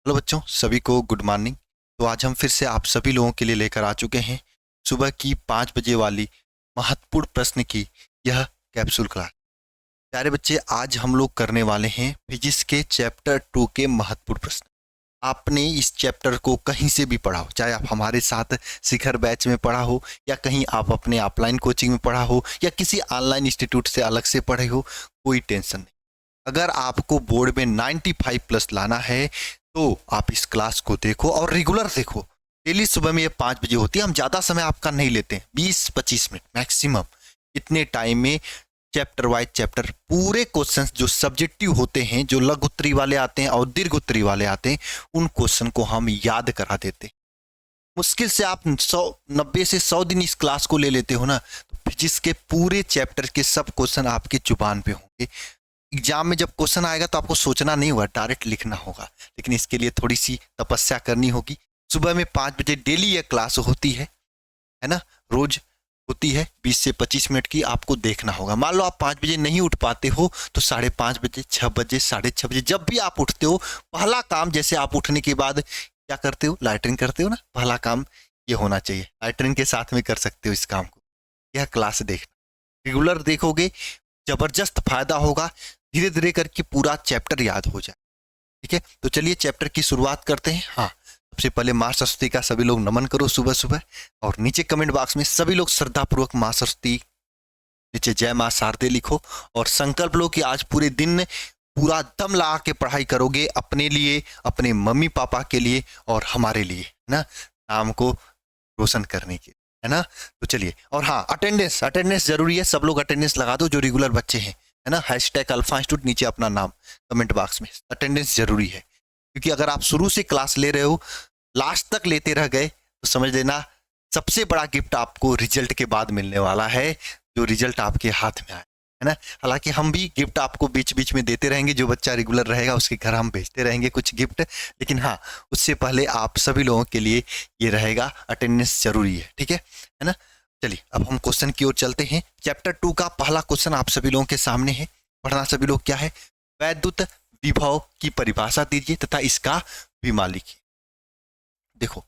Hello बच्चों, सभी को गुड मॉर्निंग। तो आज हम फिर से आप सभी लोगों के लिए लेकर आ चुके हैं सुबह की 5 बजे वाली महत्वपूर्ण प्रश्न की यह कैप्सूल क्लास। प्यारे बच्चे, आज हम लोग करने वाले हैं फिजिक्स के चैप्टर 2 के महत्वपूर्ण प्रश्न। आपने इस चैप्टर को कहीं से भी पढ़ा हो, चाहे आप हमारे साथ शिखर बैच में पढ़ा हो या कहीं आप अपने ऑफलाइन कोचिंग में पढ़ा हो या किसी ऑनलाइन इंस्टीट्यूट से अलग से पढ़े हो, कोई टेंशन नहीं। अगर आपको बोर्ड में 95+ लाना है तो आप इस क्लास को देखो और रेगुलर देखो। डेली सुबह में ये 5 बजे होती है। हम ज़्यादा समय आपका नहीं लेते हैं, 20-25 मिनट मैक्सिमम। इतने टाइम में चैप्टर वाइज चैप्टर पूरे क्वेश्चंस जो सब्जेक्टिव होते हैं, जो लघु उत्तरी वाले आते हैं और दीर्घ उत्तरी वाले आते हैं, उन क्वेश्चन को हम याद करा देते हैं। मुश्किल से आप 90 से 100 दिन इस क्लास को ले लेते हो ना, तो फिजिक्स के पूरे चैप्टर के सब क्वेश्चन आपके जुबान पे होंगे। एग्जाम में जब क्वेश्चन आएगा तो आपको सोचना नहीं होगा, डायरेक्ट लिखना होगा। लेकिन इसके लिए थोड़ी सी तपस्या करनी होगी। सुबह में 5 बजे डेली यह क्लास होती है ना, रोज होती है। 20 से 25 मिनट की आपको देखना होगा। मान लो आप 5 बजे नहीं उठ पाते हो तो 5:30 बजे, 6 बजे, 6:30 बजे, जब भी आप उठते हो, पहला काम, जैसे आप उठने के बाद क्या करते हो, लैट्रिन करते हो ना, पहला काम ये होना चाहिए। लैट्रिन के साथ में कर सकते हो इस काम को। यह क्लास देखना, रेगुलर देखोगे, जबरदस्त फायदा होगा। धीरे धीरे करके पूरा चैप्टर याद हो जाए। ठीक है, तो चलिए चैप्टर की शुरुआत करते हैं। हाँ, सबसे पहले माँ सरस्वती का सभी लोग नमन करो सुबह सुबह, और नीचे कमेंट बॉक्स में सभी लोग श्रद्धापूर्वक माँ सरस्वती, नीचे जय माँ शारदे लिखो। और संकल्प लो कि आज पूरे दिन पूरा दम लगा के पढ़ाई करोगे, अपने लिए, अपने मम्मी पापा के लिए और हमारे लिए, है ना, नाम को रोशन करने के, है ना। तो चलिए, और हाँ, अटेंडेंस अटेंडेंस जरूरी है। सब लोग अटेंडेंस लगा दो जो रेगुलर बच्चे हैं, है ना। #अल्फा इंस्टीट्यूट, नीचे अपना नाम कमेंट बॉक्स में। अटेंडेंस जरूरी है, क्योंकि अगर आप शुरू से क्लास ले रहे हो, लास्ट तक लेते रह गए, तो समझ लेना सबसे बड़ा गिफ्ट आपको रिजल्ट के बाद मिलने वाला है, जो रिजल्ट आपके हाथ में आए, है ना। हालांकि हम भी गिफ्ट आपको बीच बीच में देते रहेंगे। जो बच्चा रेगुलर रहेगा उसके घर हम भेजते रहेंगे कुछ गिफ्ट। लेकिन हाँ, उससे पहले आप सभी लोगों के लिए ये रहेगा, अटेंडेंस जरूरी है। ठीक है ना। चलिए, अब हम क्वेश्चन की ओर चलते हैं। चैप्टर 2 का पहला क्वेश्चन आप सभी लोगों के सामने है। पढ़ना सभी लोग क्या है, वैद्युत विभव की परिभाषा दीजिए तथा इसका विमा लिखिए। देखो,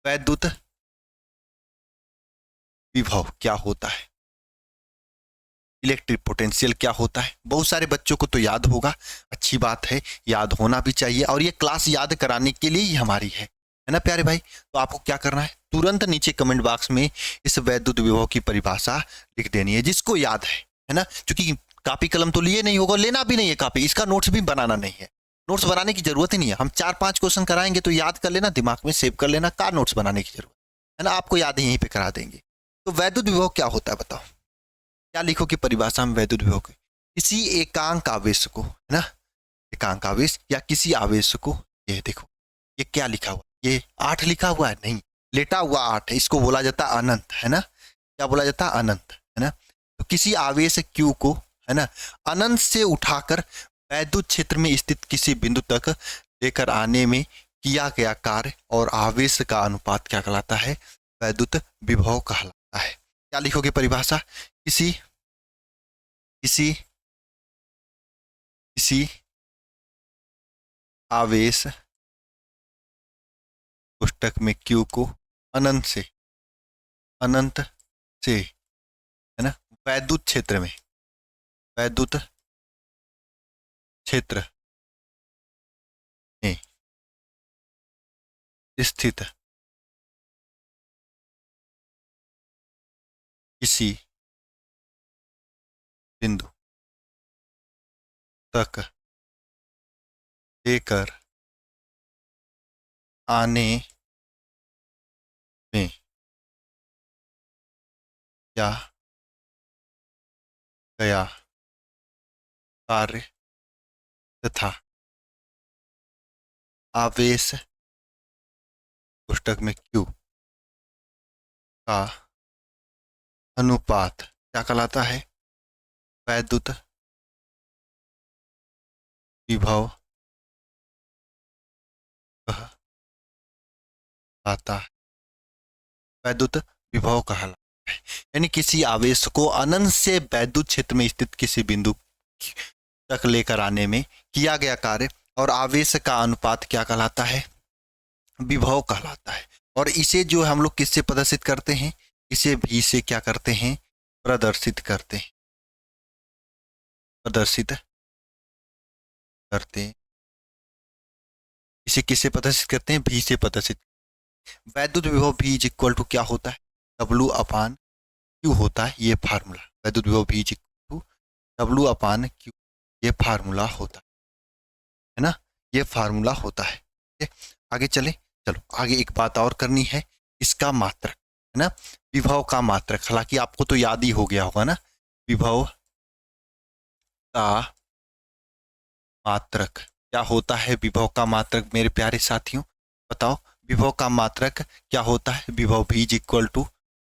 वैद्युत विभव क्या होता है, इलेक्ट्रिक पोटेंशियल क्या होता है, बहुत सारे बच्चों को तो याद होगा। अच्छी बात है, याद होना भी चाहिए, और ये क्लास याद कराने के लिए ही हमारी है ना प्यारे भाई। तो आपको क्या करना है, तुरंत नीचे कमेंट बॉक्स में इस वैद्युत विभव की परिभाषा लिख देनी है, जिसको याद है ना। क्योंकि कॉपी कलम तो लिए नहीं होगा, लेना भी नहीं है कॉपी, इसका नोट्स भी बनाना नहीं है। नोट्स बनाने की जरूरत ही नहीं है। हम 4-5 क्वेश्चन कराएंगे तो याद कर लेना, दिमाग में सेव कर लेना, का नोट्स बनाने की जरूरत है ना। आपको याद है, यहीं पे करा देंगे। तो वैद्युत विभव क्या होता है बताओ, क्या लिखो कि परिभाषा में वैद्युत विभव की, किसी एकांक आवेश को, है ना, एकांक आवेश या किसी आवेश को, ये देखो, ये क्या लिखा हुआ, ये 8 लिखा हुआ है, नहीं, लेटा हुआ 8 है, इसको बोला जाता है अनंत, है ना। क्या बोला जाता है, अनंत, है ना। तो किसी आवेश Q को, है ना, अनंत से उठाकर वैद्युत क्षेत्र में स्थित किसी बिंदु तक लेकर आने में किया गया कार्य और आवेश का अनुपात क्या कहलाता है, वैद्युत विभव कहलाता है। क्या लिखोगे परिभाषा, किसी किसी किसी आवेश पुस्तक में Q को अनंत से, है ना, वैद्युत क्षेत्र में, वैद्युत क्षेत्र में स्थित किसी बिंदु तक लेकर आने में किया गया कार्य तथा आवेश पुस्तक में Q का अनुपात क्या कहलाता है, वैद्युत विभव कहलाता है, वैद्युत विभव कहलाता है। यानी किसी आवेश को अनंत से वैद्युत क्षेत्र में स्थित किसी बिंदु तक लेकर आने में किया गया कार्य और आवेश का अनुपात क्या कहलाता है? विभव कहलाता है। और इसे जो हम लोग किससे प्रदर्शित करते हैं? इसे भी से क्या करते हैं? प्रदर्शित करते हैं, प्रदर्शित करते हैं। इसे किससे प्रदर्शित करते हैं? भी से प्रदर्शित। वैद्युत विभव भी इज इक्वल टू क्या होता है? डब्लू अपान क्यू होता है, ये फार्मूला। वैद्युत विभव V is equal to W upon Q, ये फार्मूला होता है ना, ये फार्मूला होता है। ठीक है? आगे चले, चलो आगे एक बात और करनी है, इसका मात्रक है ना, विभव का मात्रक। हालांकि आपको तो याद ही हो गया होगा ना, विभव का मात्रक क्या होता है? विभव का मात्रक मेरे प्यारे साथियों बताओ, विभव का मात्रक क्या होता है? विभव V is equal to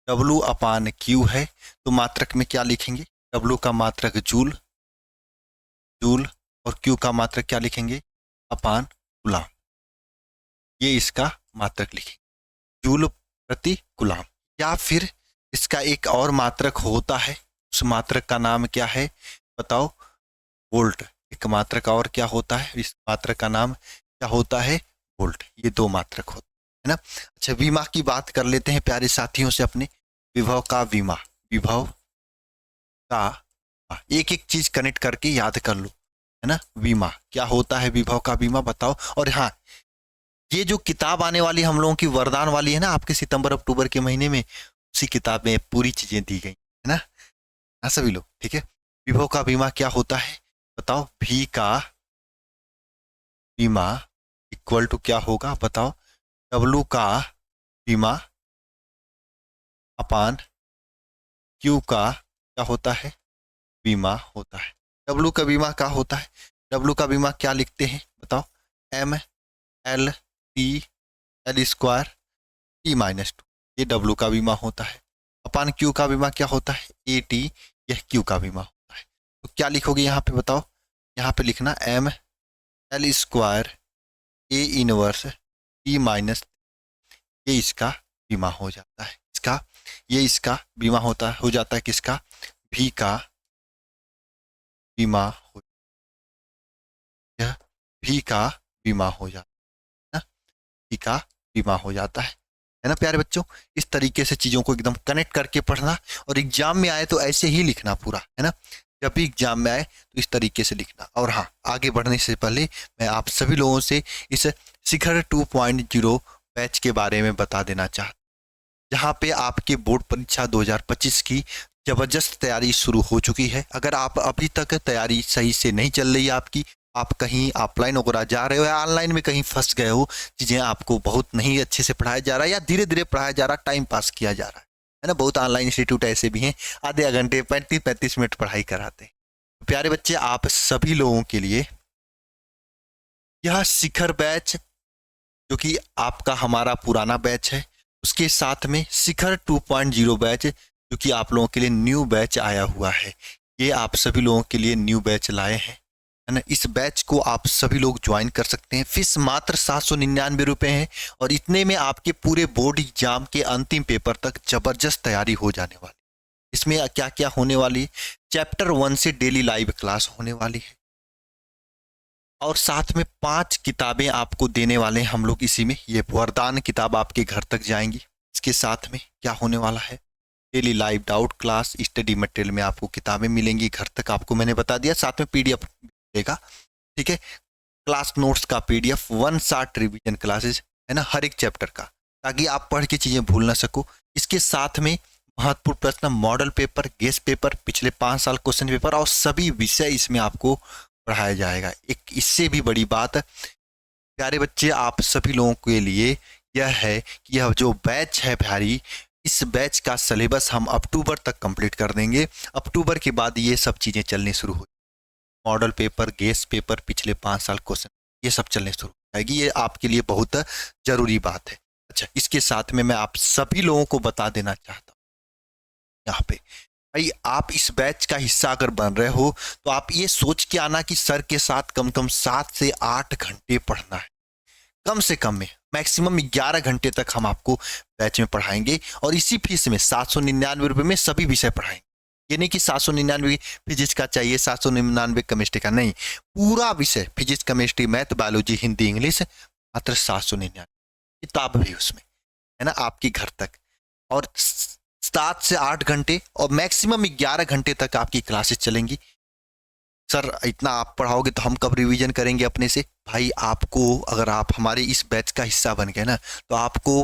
W upon Q है। तो मात्रक में क्या लिखेंगे? डब्लू का मात्रक जूल, जूल, और क्यू का मात्रक क्या लिखेंगे? अपान कूलाम। ये इसका मात्रक लिखेंगे, जूल प्रति कूलाम। या फिर इसका एक और मात्रक होता है, उस मात्रक का नाम क्या है बताओ? वोल्ट। एक मात्रक और क्या होता है? इस मात्रक का नाम क्या होता है? वोल्ट। ये दो मात्रक होते हैं ना। अच्छा, विमा की बात कर लेते हैं प्यारे साथियों से अपने। विभव का विमा, विभव का, एक एक चीज कनेक्ट करके याद कर लो, है ना। विमा क्या होता है? विभव का विमा बताओ। और हाँ, ये जो किताब आने वाली हम लोगों की वरदान वाली है ना, आपके सितंबर अक्टूबर के महीने में, उसी किताब में पूरी चीजें दी गई है ना। हाँ सभी लोग, ठीक है। विभव का बीमा क्या होता है बताओ? भी का बीमा इक्वल टू क्या होगा बताओ? डब्लू का बीमा अपान क्यू का क्या होता है? बीमा होता है। डब्लू का बीमा क्या होता है? डब्लू का बीमा क्या लिखते हैं बताओ? M L T L square T minus two, ये डब्लू का बीमा होता है। अपान क्यू का बीमा क्या होता है? ए टी, यह क्यू का बीमा होता है। तो क्या लिखोगे यहाँ पे बताओ? यहाँ पे लिखना M L square A inverse T minus, ये इसका बीमा हो जाता है। इसका, ये इसका बीमा होता है, हो जाता है किसका? भी का बीमा हो, यह भी का बीमा हो जाता है ना, भी का बीमा हो जाता है ना प्यारे बच्चों। इस तरीके से चीजों को एकदम कनेक्ट करके पढ़ना, और एग्जाम में आए तो ऐसे ही लिखना पूरा, है ना। जब भी एग्जाम में आए तो इस तरीके से लिखना। और हाँ, आगे बढ़ने से पहले मैं आप सभी लोगों से इस शिखर 2.0 बैच के बारे में बता देना चाहता, जहाँ पे आपके बोर्ड परीक्षा 2025 की जबरदस्त तैयारी शुरू हो चुकी है। अगर आप अभी तक तैयारी सही से नहीं चल रही है आपकी, आप कहीं ऑफलाइन वगैरह जा रहे हो या ऑनलाइन में कहीं फंस गए हो, चीज़ें आपको बहुत नहीं अच्छे से पढ़ाया जा रहा है या धीरे धीरे पढ़ाया जा रहा है, टाइम पास किया जा रहा है ना। बहुत ऑनलाइन इंस्टीट्यूट ऐसे भी हैं, आधे घंटे 35-35 मिनट पढ़ाई कराते हैं। प्यारे बच्चे, आप सभी लोगों के लिए यह शिखर बैच, जो कि आपका हमारा पुराना बैच है, उसके साथ में शिखर 2.0 बैच, जो कि आप लोगों के लिए न्यू बैच आया हुआ है। ये आप सभी लोगों के लिए न्यू बैच लाए हैं, है ना। इस बैच को आप सभी लोग ज्वाइन कर सकते हैं। फीस मात्र 799 रुपये है, और इतने में आपके पूरे बोर्ड एग्जाम के अंतिम पेपर तक जबरदस्त तैयारी हो जाने वाली। इसमें क्या क्या होने वाली है? चैप्टर 1 से डेली लाइव क्लास होने वाली है, और साथ में 5 किताबें आपको देने वाले हैं हम लोग इसी में। ये वरदान किताब आपके घर तक जाएंगी। इसके साथ में क्या होने वाला है? Daily live doubt class, study material में आपको किताबें मिलेंगी घर तक, आपको मैंने बता दिया। साथ में पीडीएफ मिलेगा, ठीक है। क्लास नोट्स का पीडीएफ, 1 शॉट रिवीजन क्लासेस, है ना, हर एक चैप्टर का, ताकि आप पढ़ के चीजें भूल ना सको। इसके साथ में महत्वपूर्ण प्रश्न, मॉडल पेपर, गेस्ट पेपर, पिछले 5 साल क्वेश्चन पेपर, और सभी विषय इसमें आपको पढ़ाया जाएगा। एक इससे भी बड़ी बात प्यारे बच्चे, आप सभी लोगों के लिए यह है कि यह जो बैच है भाई, इस बैच का सिलेबस हम अक्टूबर तक कंप्लीट कर देंगे। अक्टूबर के बाद ये सब चीज़ें चलनी शुरू हो, मॉडल पेपर, गेस्ट पेपर, पिछले 5 साल क्वेश्चन, ये सब चलने शुरू हो जाएगी। ये आपके लिए बहुत जरूरी बात है। अच्छा, इसके साथ में मैं आप सभी लोगों को बता देना चाहता हूँ यहाँ पे, भाई आप इस बैच का हिस्सा अगर बन रहे हो तो आप ये सोच के आना कि सर के साथ कम से कम 7 से 8 घंटे पढ़ना है, कम से कम में मैक्सिमम 11 घंटे तक हम आपको बैच में पढ़ाएंगे, और इसी फीस में 799 रुपये में सभी विषय पढ़ाएंगे। ये नहीं कि 799 फिजिक्स का चाहिए, 799 केमिस्ट्री का, नहीं, पूरा विषय physics chemistry math biology Hindi English मात्र 799, किताब भी उसमें है ना आपकी घर तक। और 7 से 8 घंटे और मैक्सिमम 11 घंटे तक आपकी क्लासेस चलेंगी। सर इतना आप पढ़ाओगे तो हम कब रिवीजन करेंगे अपने से? भाई आपको, अगर आप हमारे इस बैच का हिस्सा बन गए ना, तो आपको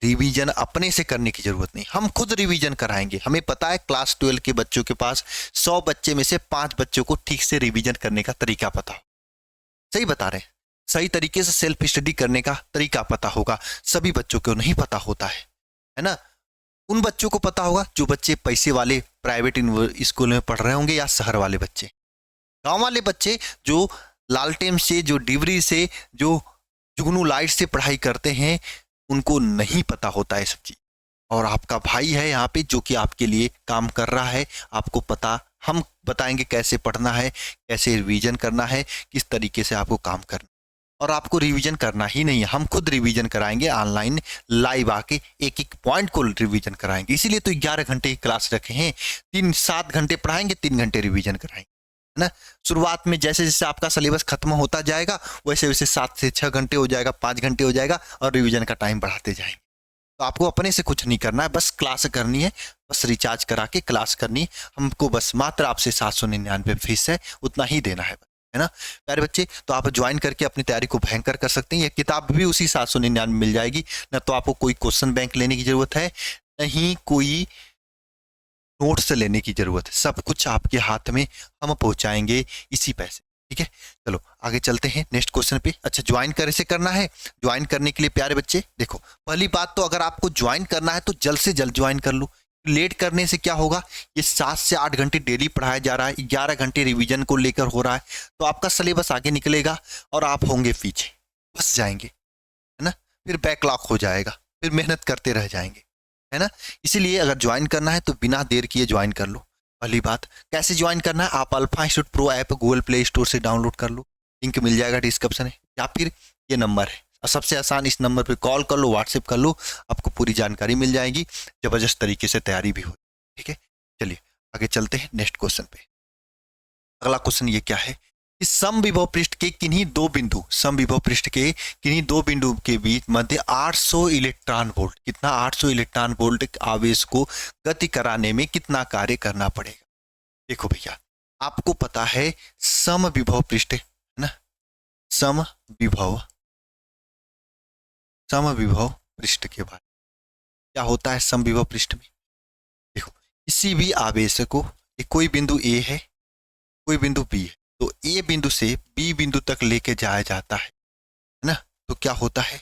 रिवीजन अपने से करने की जरूरत नहीं, हम खुद रिवीजन कराएंगे। हमें पता है क्लास 12 के बच्चों के पास 100 बच्चे में से 5 बच्चों को ठीक से रिवीजन करने का तरीका पता हो। सही बता रहे हैं, सही तरीके से सेल्फ स्टडी करने का तरीका पता होगा। सभी बच्चों को नहीं पता होता है ना। उन बच्चों को पता होगा जो बच्चे पैसे वाले प्राइवेट स्कूल में पढ़ रहे होंगे, या शहर वाले बच्चे। गांव वाले बच्चे जो लालटेन से, जो डिबरी से, जो जुगनू लाइट से पढ़ाई करते हैं, उनको नहीं पता होता है सब चीज। और आपका भाई है यहाँ पे जो कि आपके लिए काम कर रहा है, आपको पता, हम बताएंगे कैसे पढ़ना है, कैसे रिवीजन करना है, किस तरीके से आपको काम करना। और आपको रिवीजन करना ही नहीं है, हम खुद रिवीजन कराएंगे ऑनलाइन लाइव आके, एक एक पॉइंट को रिवीजन कराएंगे। इसीलिए तो 11 घंटे की क्लास रखे हैं, 7 घंटे पढ़ाएंगे, 3 घंटे रिवीजन कराएंगे, है ना। शुरुआत में जैसे जैसे आपका सिलेबस खत्म होता जाएगा, वैसे वैसे 7 से 6 घंटे हो जाएगा, 5 घंटे हो जाएगा, और रिवीजन का टाइम बढ़ाते जाएंगे। तो आपको अपने से कुछ नहीं करना है, बस क्लास करनी है, बस रिचार्ज करा के क्लास करनी है। हमको बस मात्र आपसे 799 फीस है, उतना ही देना है ना प्यारे बच्चे। तो आप ज्वाइन करके अपनी तैयारी को भयंकर कर सकते हैं। ये किताब भी उसी 799 में मिल जाएगी ना, तो आपको कोई क्वेश्चन बैंक लेने की जरूरत है, नहीं कोई नोट्स लेने की जरूरत है, सब कुछ आपके हाथ में हम पहुंचाएंगे इसी पैसे। ठीक है, चलो आगे चलते हैं नेक्स्ट क्वेश्चन पे। अच्छा, ज्वाइन कैसे करना है? ज्वाइन करने के लिए प्यारे बच्चे देखो, पहली बात तो अगर आपको ज्वाइन करना है तो जल्द से जल्द ज्वाइन कर लो। लेट करने से क्या होगा, ये 7 से 8 घंटे डेली पढ़ाया जा रहा है, 11 घंटे रिवीजन को लेकर हो रहा है, तो आपका सिलेबस आगे निकलेगा और आप होंगे पीछे, फंस जाएंगे, है ना। फिर बैकलॉग हो जाएगा, फिर मेहनत करते रह जाएंगे, है ना। इसीलिए अगर ज्वाइन करना है तो बिना देर किए ज्वाइन कर लो। पहली बात, कैसे ज्वाइन करना है? आप alpha institute pro app Google play store से डाउनलोड कर लो, लिंक मिल जाएगा डिस्क्रिप्शन है, या फिर ये नंबर है, और सबसे आसान इस नंबर पे कॉल कर लो, व्हाट्सएप कर लो, आपको पूरी जानकारी मिल जाएगी, जबरदस्त तरीके से तैयारी भी हो। ठीक है, चलिए आगे चलते हैं नेक्स्ट क्वेश्चन पे। अगला क्वेश्चन ये क्या है कि समविभव पृष्ठ के किन्हीं दो बिंदु, समविभव पृष्ठ के किन्हीं दो बिंदु के बीच मध्य 800 इलेक्ट्रॉन वोल्ट, कितना 800 इलेक्ट्रॉन वोल्ट आवेश को गति कराने में कितना कार्य करना पड़ेगा? देखो भैया, आपको पता है समविभव पृष्ठ, है ना, समविभव समविभव पृष्ठ के बाद क्या होता है? समविभव पृष्ठ में देखो, किसी भी आवेश को, कोई बिंदु ए है, कोई बिंदु बी है, तो ए बिंदु से बी बिंदु तक लेके जाया जाता है ना। तो क्या होता है?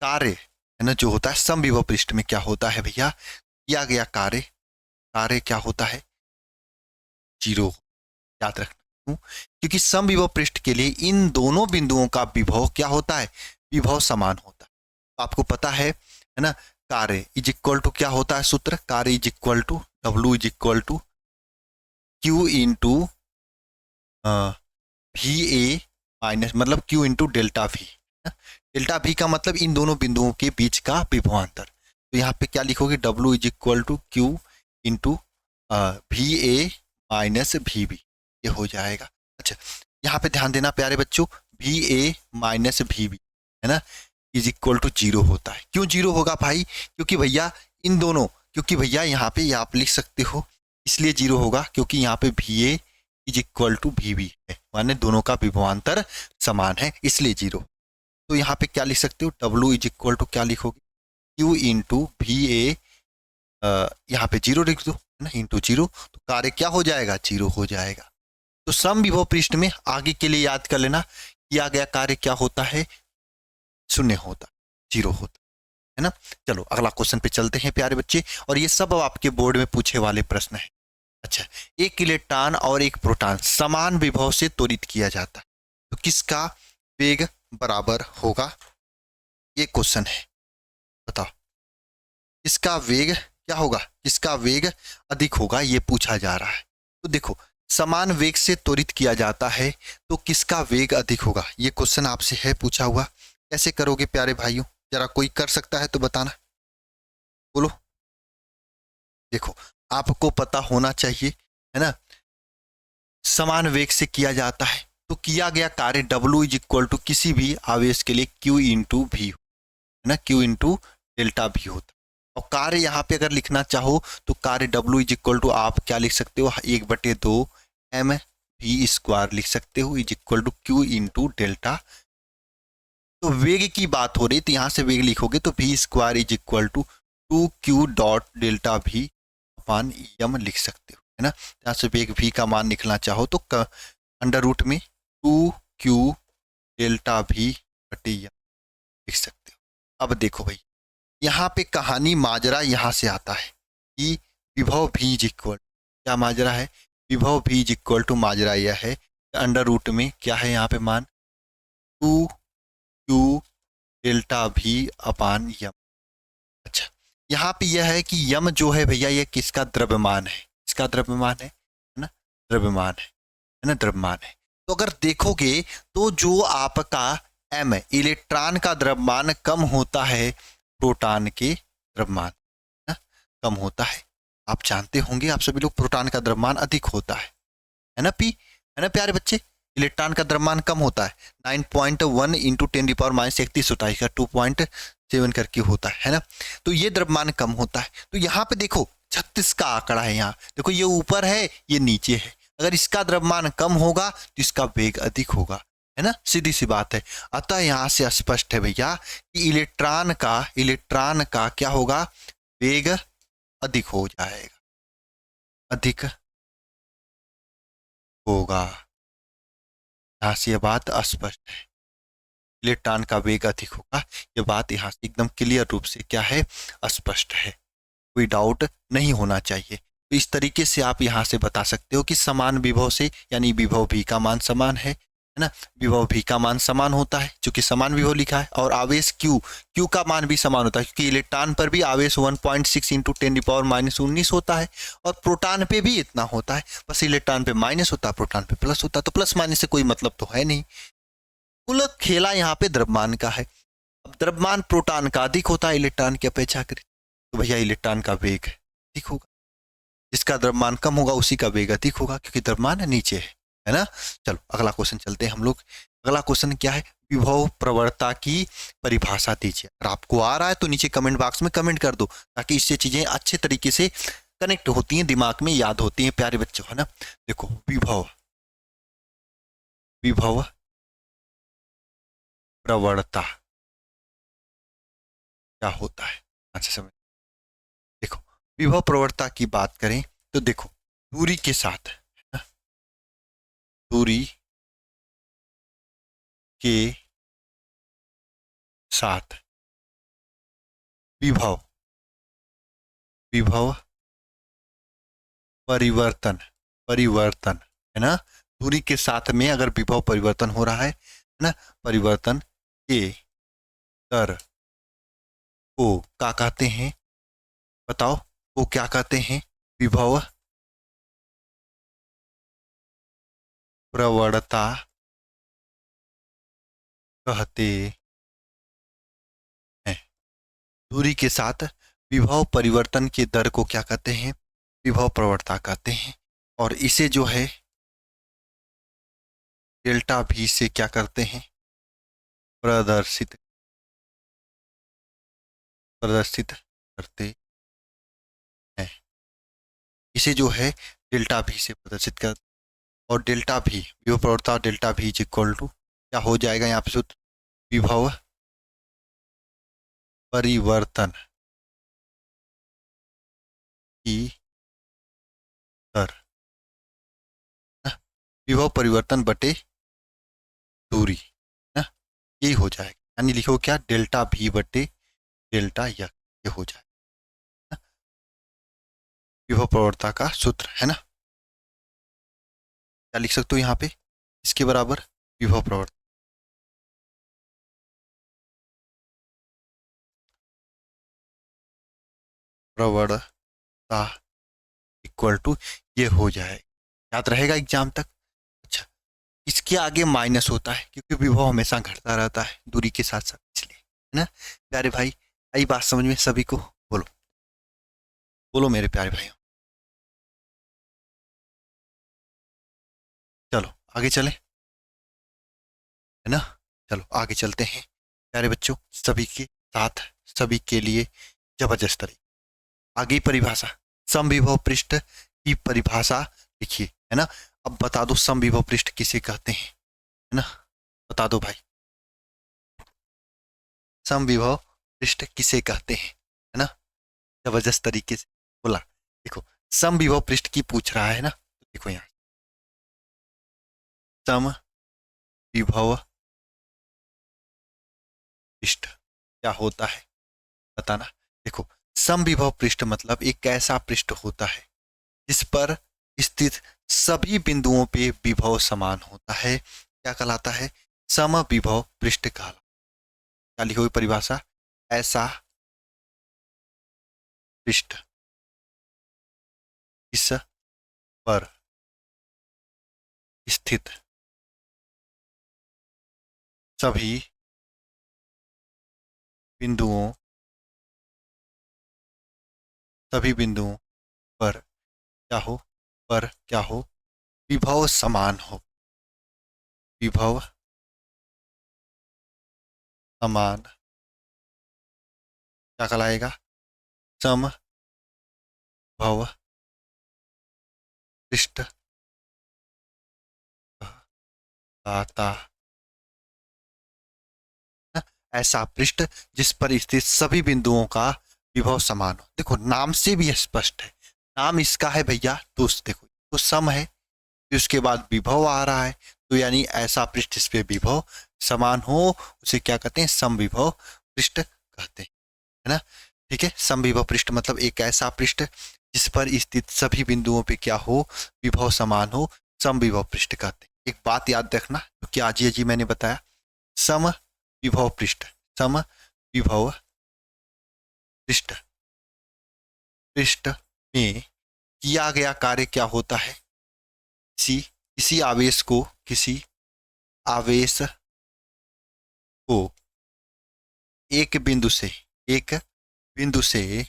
कार्य, है ना, जो होता है समविभव पृष्ठ में क्या होता है भैया, किया गया कार्य, कार्य क्या होता है? 0। याद रखना, क्यों? क्योंकि समविभव पृष्ठ के लिए इन दोनों बिंदुओं का विभव क्या होता है? विभव समान होता है। तो आपको पता है ना, कार्य इज इक्वल टू क्या होता है सूत्र? कार्य is equal to W is equal to Q into VA minus, मतलब Q into delta V। Delta V का मतलब इन दोनों बिंदुओं के बीच का विभवांतर। तो यहाँ पे क्या लिखोगे? W is equal to Q into VA minus VB, ये हो जाएगा। अच्छा, यहाँ पे ध्यान देना प्यारे बच्चों, VA माइनस VB, है ना, इज इक्वल टू 0 होता है। क्यों 0 होगा भाई? क्योंकि भैया इन दोनों, क्योंकि भैया यहाँ पे आप लिख सकते हो, इसलिए 0 होगा क्योंकि यहाँ पे VA is equal to VB है, माने दोनों का विभवांतर समान है, इसलिए 0। तो यहाँ पे क्या लिख सकते हो? W इज इक्वल टू क्या लिखोगे? Q इंटू VA, यहाँ पे 0 लिख दो ना, इंटू 0, तो कार्य क्या हो जाएगा? 0 हो जाएगा। तो समविभव पृष्ठ में आगे के लिए याद कर लेना, किया गया कार्य क्या होता है? 0 होता, 0 होता है ना। चलो अगला क्वेश्चन पे चलते हैं प्यारे बच्चे, और ये सब आपके बोर्ड में पूछे वाले प्रश्न है। अच्छा, एक इलेक्ट्रॉन और एक प्रोटॉन समान विभव से त्वरित किया जाता है, तो किसका वेग बराबर होगा? ये क्वेश्चन है, बताओ किसका वेग क्या होगा, किसका वेग अधिक होगा, ये पूछा जा रहा है। तो देखो, समान वेग से त्वरित किया जाता है तो किसका वेग अधिक होगा, ये क्वेश्चन आपसे है पूछा हुआ। कैसे करोगे प्यारे भाइयों? जरा कोई कर सकता है तो बताना, बोलो। देखो, आपको पता होना चाहिए, है ना। समान वेग से किया जाता है तो किया गया कार्य W इज इक्वल टू किसी भी आवेश के लिए Q इंटू भी, है ना, Q इंटू डेल्टा भी होता है। और कार्य यहाँ पे अगर लिखना चाहो तो कार्य W इज इक्वल टू आप क्या लिख सकते हो, 1/2 mv² लिख सकते हो, is equal to Q into delta. तो वेग की बात हो रही तो यहाँ से वेग लिखोगे तो v² is equal to 2q dot delta V upon यम लिख सकते हो, है ना। यहाँ से वेग v का मान निकलना चाहो तो अंडर रूट में 2q डेल्टा भी बटे यम लिख सकते हो। अब देखो भाई, यहाँ पे कहानी माजरा यहाँ से आता है कि विभव भी इज इक्वल, क्या माजरा है, विभव भी इज इक्वल टू माजरा यह है अंडर रूट में क्या है यहाँ पे मान 2q डेल्टा भी अपान यम। अच्छा, यहाँ पे यह है कि यम जो है भैया ये किसका द्रव्यमान है, इसका द्रव्यमान है ना, द्रव्यमान है ना, द्रव्यमान है। तो अगर देखोगे तो जो आपका m है, इलेक्ट्रॉन का द्रव्यमान कम होता है प्रोटॉन के द्रव्यमान, ना, कम होता है। आप जानते होंगे आप सभी लोग प्रोटॉन का द्रव्यमान अधिक होता है ना पी, है ना प्यारे बच्चे। इलेक्ट्रॉन का द्रव्यमान कम होता है 9.1 इंटू 10⁻31 होता है, 2.7 करके होता है ना। तो ये द्रव्यमान कम होता है। तो यहाँ पे देखो 36 का आंकड़ा है, यहाँ देखो ये ऊपर है ये नीचे है। अगर इसका द्रव्यमान कम होगा तो इसका वेग अधिक होगा, है ना, सीधी सी बात है। अतः यहाँ से स्पष्ट है भैया कि इलेक्ट्रॉन का क्या होगा, वेग अधिक हो जाएगा, अधिक होगा। यहाँ से यह बात स्पष्ट है, इलेक्ट्रॉन का वेग अधिक होगा। यह बात यहाँ से एकदम क्लियर रूप से क्या है, स्पष्ट है, कोई डाउट नहीं होना चाहिए। तो इस तरीके से आप यहाँ से बता सकते हो कि समान विभव से, यानी विभव भी का मान समान है ना, विभव भी का मान समान होता है क्योंकि समान विभव लिखा है। और आवेश Q का मान भी समान होता है क्योंकि इलेक्ट्रॉन पर भी आवेश 1.6 इंटू 10⁻19 होता है और प्रोटॉन पे भी इतना होता है। बस इलेक्ट्रॉन पे माइनस होता है, प्रोटॉन पे प्लस होता है, तो प्लस माइनस से कोई मतलब तो है नहीं। कुल खेला यहाँ पे द्रव्यमान का है। अब द्रव्यमान प्रोटॉन का अधिक होता है इलेक्ट्रॉन की अपेक्षा करें तो भैया इलेक्ट्रॉन का वेग अधिक होगा, जिसका द्रव्यमान कम होगा उसी का वेग अधिक होगा क्योंकि द्रव्यमान नीचे है ना। चलो अगला क्वेश्चन चलते हैं हम लोग। अगला क्वेश्चन क्या है, विभव प्रवणता की परिभाषा दीजिए। अगर आपको आ रहा है तो नीचे कमेंट बॉक्स में कमेंट कर दो ताकि इससे चीजें अच्छे तरीके से कनेक्ट होती हैं, दिमाग में याद होती हैं प्यारे बच्चों, है ना। देखो विभव प्रवणता क्या होता है, अच्छा समझ। देखो विभव प्रवणता की बात करें तो देखो दूरी के साथ, है ना, दूरी के साथ विभव परिवर्तन है ना, दूरी के साथ में अगर विभव परिवर्तन हो रहा है ना, परिवर्तन के दर को क्या कहते हैं, बताओ वो क्या कहते हैं, विभव प्रवणता कहते हैं। दूरी के साथ विभव परिवर्तन के दर को क्या कहते हैं, विभव प्रवणता कहते हैं। और इसे जो है डेल्टा भी से क्या करते हैं, प्रदर्शित करते हैं। इसे जो है डेल्टा भी से प्रदर्शित कर, और डेल्टा भी विभव प्रवणता डेल्टा भी इज इक्वल टू क्या हो जाएगा यहाँ पे सूत्र, विभव परिवर्तन की दर, विभव परिवर्तन बटे दूरी ना, यही हो जाएगा। यानी लिखो क्या, डेल्टा भी बटे डेल्टा यह, ये हो जाएगा विभव प्रवणता का सूत्र, है ना। क्या लिख सकते हो यहाँ पे, इसके बराबर विभव प्रवणता इक्वल टू ये हो जाए, याद रहेगा एग्जाम तक। अच्छा, इसके आगे माइनस होता है क्योंकि विभव हमेशा घटता रहता है दूरी के साथ साथ, इसलिए, है ना प्यारे भाई। आई बात समझ में सभी को, बोलो बोलो मेरे प्यारे भाई। आगे चलें, है ना। चलो आगे चलते हैं प्यारे बच्चों, सभी के साथ, सभी के लिए जबरदस्त तरीके। आगे परिभाषा, समविभव पृष्ठ की परिभाषा लिखिए, है ना। अब बता दो समविभव पृष्ठ किसे कहते हैं, है ना, बता दो भाई, समविभव पृष्ठ किसे कहते हैं, है ना, जबरदस्त तरीके से बोला। देखो समविभव पृष्ठ की पूछ रहा है ना, तो देखो यहाँ समविभव पृष्ठ क्या होता है बताना। देखो समविभव पृष्ठ मतलब एक ऐसा पृष्ठ होता है जिस पर स्थित सभी बिंदुओं पे विभव समान होता है, क्या कहलाता है, समविभव पृष्ठ कहलाता है। क्या लिखोगे परिभाषा, ऐसा पृष्ठ इस पर स्थित सभी बिंदुओं, सभी बिंदुओं पर क्या हो, पर क्या हो, विभव समान हो, विभव समान क्या कहलाएगा, समभव पृष्ठ कहलाता है। ऐसा पृष्ठ जिस पर स्थित सभी बिंदुओं का विभव समान हो। देखो नाम से भी स्पष्ट है, नाम इसका है भैया, तो देखो तो सम है, फिर उसके बाद विभव आ रहा है, तो यानी ऐसा पृष्ठ जिस पे विभव समान हो उसे क्या कहते हैं, समविभव पृष्ठ कहते हैं, है ना। ठीक है, समविभव पृष्ठ मतलब एक ऐसा पृष्ठ जिस पर स्थित सभी बिंदुओं पे क्या हो, विभव समान हो, समविभव पृष्ठ कहते हैं। एक बात याद रखना जो कि आज ही अजी मैंने बताया, सम विभव पृष्ठ, सम विभव पृष्ठ, पृष्ठ में किया गया कार्य क्या होता है, किसी किसी आवेश को, किसी आवेश को एक बिंदु से, एक बिंदु से,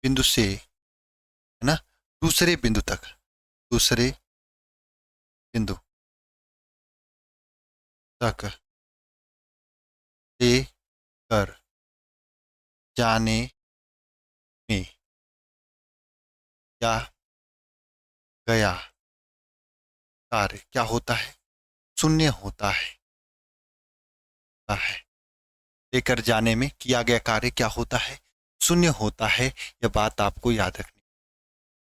बिंदु से, है ना, दूसरे बिंदु तक, दूसरे बिंदु तक ले कर जाने में क्या गया कार्य क्या होता है, शून्य होता है। लेकर जाने में किया गया कार्य क्या होता है, शून्य होता है। यह बात आपको याद रखनी।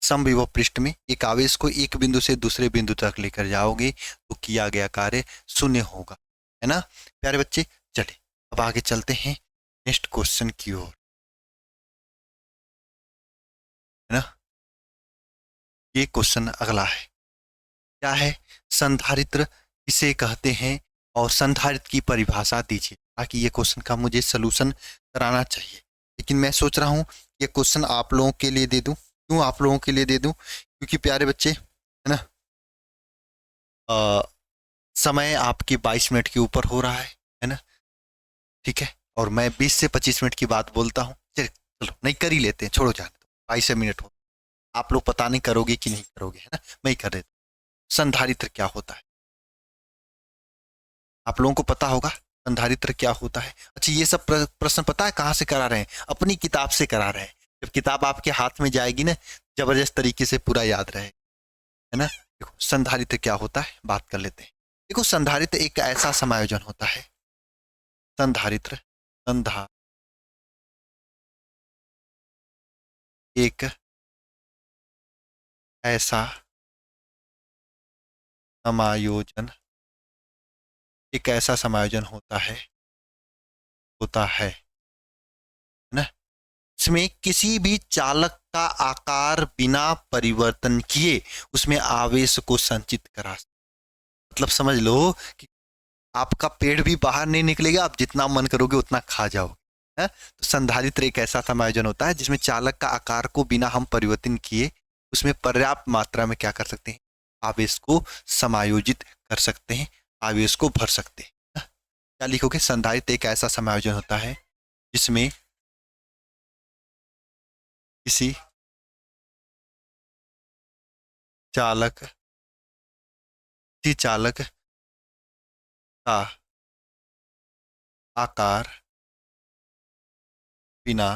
समविभव पृष्ठ में एक आवेश को एक बिंदु से दूसरे बिंदु तक लेकर जाओगे तो किया गया कार्य शून्य होगा, है ना प्यारे बच्चे। चलिए अब आगे चलते हैं नेक्स्ट क्वेश्चन की ओर, है ना। ये क्वेश्चन अगला है, क्या है, संधारित्र किसे कहते हैं और संधारित्र की परिभाषा दीजिए, ताकि ये क्वेश्चन का मुझे सलूशन कराना चाहिए। लेकिन मैं सोच रहा हूँ ये क्वेश्चन आप लोगों के लिए दे दूं। क्यों आप लोगों के लिए दे दूं, क्योंकि प्यारे बच्चे, है ना, अ, समय आपके 22 मिनट के ऊपर हो रहा है ना। ठीक है, और मैं 20 से 25 मिनट की बात बोलता हूँ। चलो चलो नहीं कर ही लेते हैं, छोड़ो जाने दो, 22 मिनट हो, आप लोग पता नहीं करोगे कि नहीं करोगे, है ना, मैं ही कर देता हूँ। संधारित्र क्या होता है, आप लोगों को पता होगा संधारित्र क्या होता है। अच्छा ये सब प्रश्न पता है कहाँ से करा रहे हैं, अपनी किताब से करा रहे हैं। जब किताब आपके हाथ में जाएगी ना, जबरदस्त तरीके से पूरा याद रहे, है ना। देखो संधारित्र क्या होता है बात कर लेते हैं। देखो संधारित्र एक ऐसा समायोजन होता है, संधारित्र, संधा एक ऐसा समायोजन, एक ऐसा समायोजन होता है ना, इसमें किसी भी चालक का आकार बिना परिवर्तन किए उसमें आवेश को संचित करा। मतलब समझ लो कि आपका पेड़ भी बाहर नहीं निकलेगा, आप जितना मन करोगे उतना खा जाओगे, है। तो संधारित्र एक ऐसा समायोजन होता है जिसमें चालक का आकार को बिना हम परिवर्तन किए उसमें पर्याप्त मात्रा में क्या कर सकते हैं, आवेश को समायोजित कर सकते हैं, आवेश को भर सकते हैं। क्या लिखोगे, संधारित्र एक ऐसा समायोजन होता है जिसमें किसी चालक किसी चालक का आकार बिना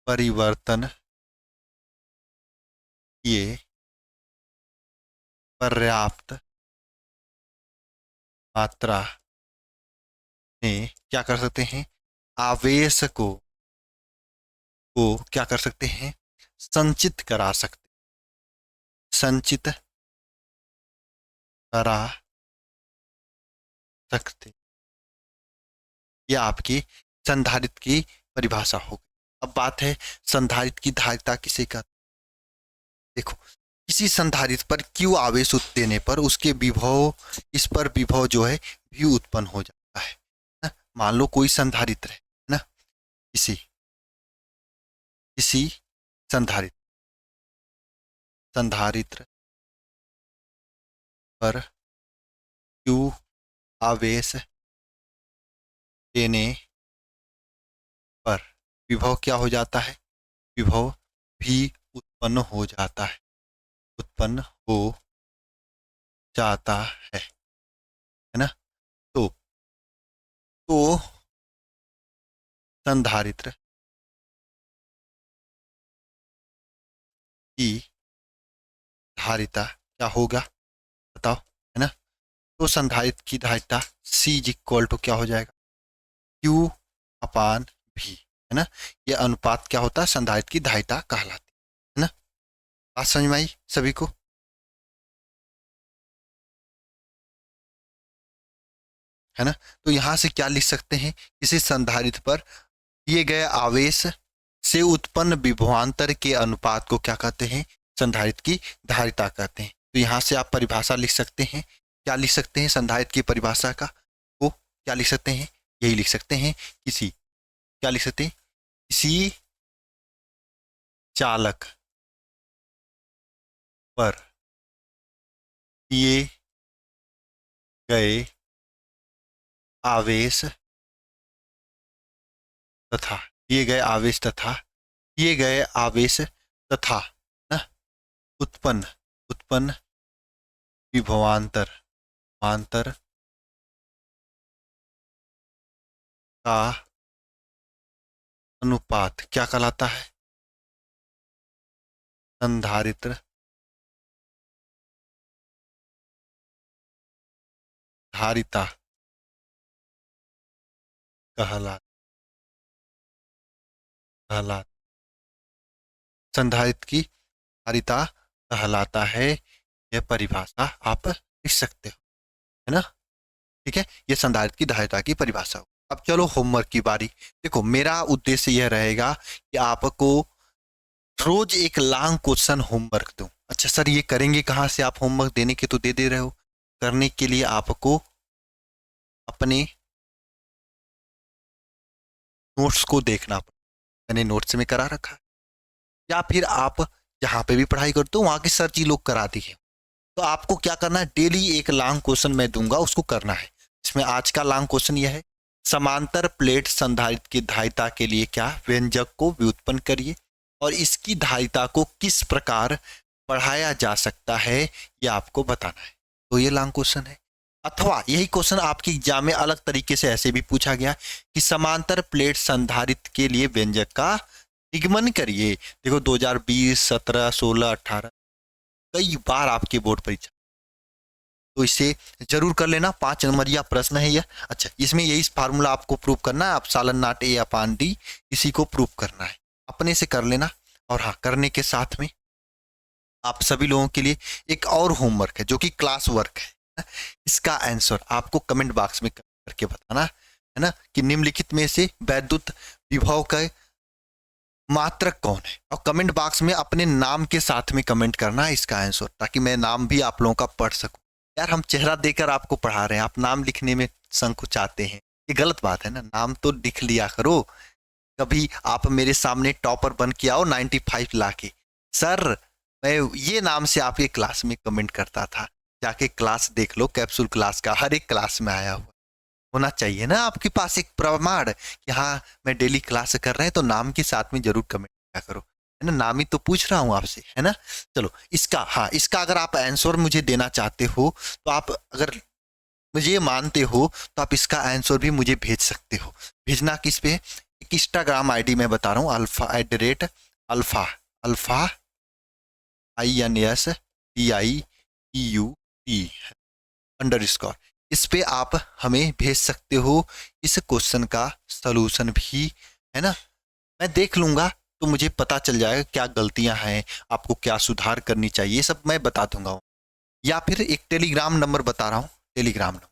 परिवर्तन किए पर्याप्त मात्रा में क्या कर सकते हैं, आवेश को क्या कर सकते हैं, संचित करा सकते, संचित करा सकते। ये आपकी संधारित्र की परिभाषा होगी। अब बात है संधारित्र की धारिता किसे कहते हैं। देखो, किसी संधारित्र पर Q आवेश देने पर उसके विभव, इस पर विभव जो है V उत्पन्न हो जाता है ना। मान लो कोई संधारित्र है ना, किसी किसी संधारित्र संधारित्र पर Q आवेश देने पर विभव क्या हो जाता है, विभव भी उत्पन्न हो जाता है, उत्पन्न हो जाता है ना। तो संधारित्र की धारिता क्या होगा, बताओ, है ना। तो संधारित्र की धारिता C इज इक्वल टू क्या हो जाएगा, Q अपान V, है ना। ये अनुपात क्या होता है, संधारित्र की धारिता कहलाती है ना। बात समझ में आई सभी को। है ना। तो यहां से क्या लिख सकते हैं, किसी संधारित्र पर दिए गए आवेश से उत्पन्न विभवांतर के अनुपात को क्या कहते हैं, संधारित्र की धारिता कहते हैं। तो यहां से आप परिभाषा लिख सकते हैं, क्या लिख सकते हैं, संधारित्र की परिभाषा का को क्या लिख सकते हैं, यही लिख सकते हैं, किसी, क्या लिख सकते हैं, किसी चालक पर दिए गए आवेश तथा दिए गए आवेश तथा दिए गए आवेश तथा ना उत्पन्न उत्पन्न विभवांतर आंतर का अनुपात क्या कहलाता है, संधारित्र धारिता कहलाता संधारित्र की धारिता कहलाता है। यह परिभाषा आप लिख सकते हो, है ना। ठीक है, ये संधारित्र की धारिता की परिभाषा हो। अब चलो होमवर्क की बारी। देखो, मेरा उद्देश्य यह रहेगा कि आपको रोज एक लॉन्ग क्वेश्चन होमवर्क दूं। अच्छा सर, ये करेंगे कहाँ से आप, होमवर्क देने के तो दे रहे हो, करने के लिए आपको अपने नोट्स को देखना पड़ेगा। मैंने नोट्स में करा रखा है, या फिर आप जहाँ पे भी पढ़ाई करते हो वहाँ के सर जी लोग करा दिए। तो आपको क्या करना है, डेली एक लॉन्ग क्वेश्चन मैं दूंगा, उसको करना है। इसमें आज का लॉन्ग क्वेश्चन यह है, समांतर प्लेट संधारित्र की धारिता के लिए क्या व्यंजक को व्युत्पन्न करिए और इसकी धारिता को किस प्रकार पढ़ाया जा सकता है, ये आपको बताना है। तो ये लॉन्ग क्वेश्चन है। अथवा यही क्वेश्चन आपके एग्जाम में अलग तरीके से ऐसे भी पूछा गया कि समांतर प्लेट संधारित्र के लिए व्यंजक का निगमन करिए। देखो 2020, 17, 16, 18 कई बार आपके बोर्ड परीक्षा, तो इसे जरूर कर लेना। 5 नंबरिया प्रश्न है यह। अच्छा, इसमें यही फार्मूला आपको प्रूव करना है, आप सालन नाट ए अपान डी इसी को प्रूव करना है, अपने से कर लेना। और हाँ, करने के साथ में आप सभी लोगों के लिए एक और होमवर्क है जो कि क्लास वर्क है। इसका आंसर आपको कमेंट बॉक्स में करके बताना है ना, कि निम्नलिखित में से वैद्युत विभव का मात्रक कौन है, और कमेंट बॉक्स में अपने नाम के साथ में कमेंट करना है इसका आंसर, ताकि मैं नाम भी आप लोगों का पढ़ सकूं। यार, हम चेहरा देकर आपको पढ़ा रहे हैं, आप नाम लिखने में संकोचाते हैं, ये गलत बात है ना। नाम तो लिख लिया करो। कभी आप मेरे सामने टॉपर बन के आओ 95 लाके, सर मैं ये नाम से आपके क्लास में कमेंट करता था, जाके क्लास देख लो, कैप्सूल क्लास का हर एक क्लास में आया हुआ होना चाहिए ना आपके पास एक प्रमाण कि हाँ मैं डेली क्लास कर रहे हैं, तो नाम के साथ में जरूर कमेंट किया करो। है ना, नाम ही तो पूछ रहा हूँ आपसे, है ना। चलो इसका, हाँ इसका अगर आप आंसर मुझे देना चाहते हो तो आप, अगर मुझे ये मानते हो तो आप इसका आंसर भी मुझे भेज सकते हो। भेजना किस पे, एक इंस्टाग्राम आईडी मैं बता रहा हूँ, अल्फा अल्फा INSTIEUT _ इस पे आप हमें भेज सकते हो इस क्वेश्चन का सलूशन भी, है ना। मैं देख लूंगा तो मुझे पता चल जाएगा क्या गलतियां हैं, आपको क्या सुधार करनी चाहिए, ये सब मैं बता दूंगा। या फिर एक टेलीग्राम नंबर बता रहा हूँ, टेलीग्राम नंबर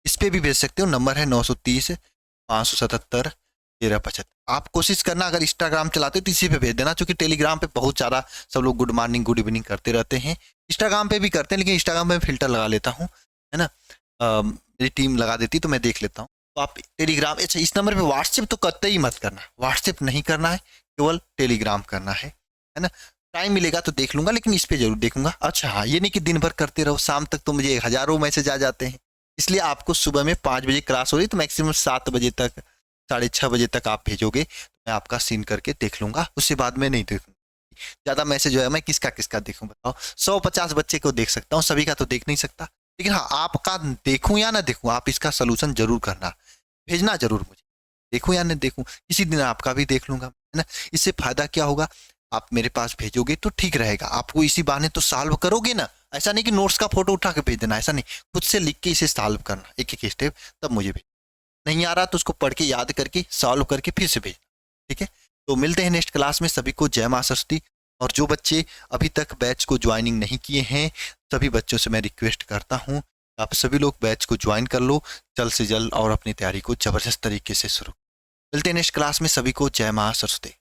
इस पे भी भेज सकते हो। नंबर है 930 577 1375। आप कोशिश करना, अगर इंस्टाग्राम चलाते हो तो इसी पे भेज देना, क्योंकि टेलीग्राम पे बहुत ज़्यादा सब लोग गुड मॉर्निंग गुड इवनिंग करते रहते हैं। इंस्टाग्राम पे भी करते हैं, लेकिन इंस्टाग्राम पे फिल्टर लगा लेता हूँ, है ना। मेरी टीम लगा देती तो मैं देख लेता हूँ। तो आप टेलीग्राम, अच्छा इस नंबर पे व्हाट्सएप तो कतई ही मत करना, व्हाट्सएप नहीं करना है, केवल टेलीग्राम करना है ना। टाइम मिलेगा तो देख लूंगा, लेकिन इस पे जरूर देखूंगा। अच्छा हाँ, ये नहीं कि दिन भर करते रहो, शाम तक तो मुझे हजारों मैसेज आ जाते हैं। इसलिए आपको सुबह में 5 बजे क्लास हो रही तो मैक्सिमम 7 बजे तक, 6:30 बजे तक आप भेजोगे तो मैं आपका सीन करके देख लूंगा, उससे बाद में नहीं देखूंगा। ज़्यादा मैसेज जो है मैं किसका किसका देखूँ बताओ, 150 बच्चे को देख सकता हूँ, सभी का तो देख नहीं सकता। लेकिन हाँ, आपका देखूँ या ना देखूँ, आप इसका सोल्यूशन जरूर करना, भेजना जरूर मुझे, देखूँ या ना देखूँ, किसी दिन आपका भी देख लूंगा, है ना। इससे फायदा क्या होगा, आप मेरे पास भेजोगे तो ठीक रहेगा, आपको इसी बहाने तो सॉल्व करोगे ना। ऐसा नहीं कि नोट्स का फोटो उठा के भेज देना, ऐसा नहीं, खुद से लिख के इसे सॉल्व करना एक एक स्टेप, तब मुझे भेज। नहीं आ रहा तो उसको पढ़ के याद करके सॉल्व करके फिर से भेजना, ठीक है। तो मिलते हैं नेक्स्ट क्लास में, सभी को जय मां सरस्वती। और जो बच्चे अभी तक बैच को ज्वाइनिंग नहीं किए हैं, सभी बच्चों से मैं रिक्वेस्ट करता हूँ, आप सभी लोग बैच को ज्वाइन कर लो जल्द से जल्द, और अपनी तैयारी को जबरदस्त तरीके से शुरू। मिलते हैं नेक्स्ट क्लास में, सभी को जय मां सरस्वती।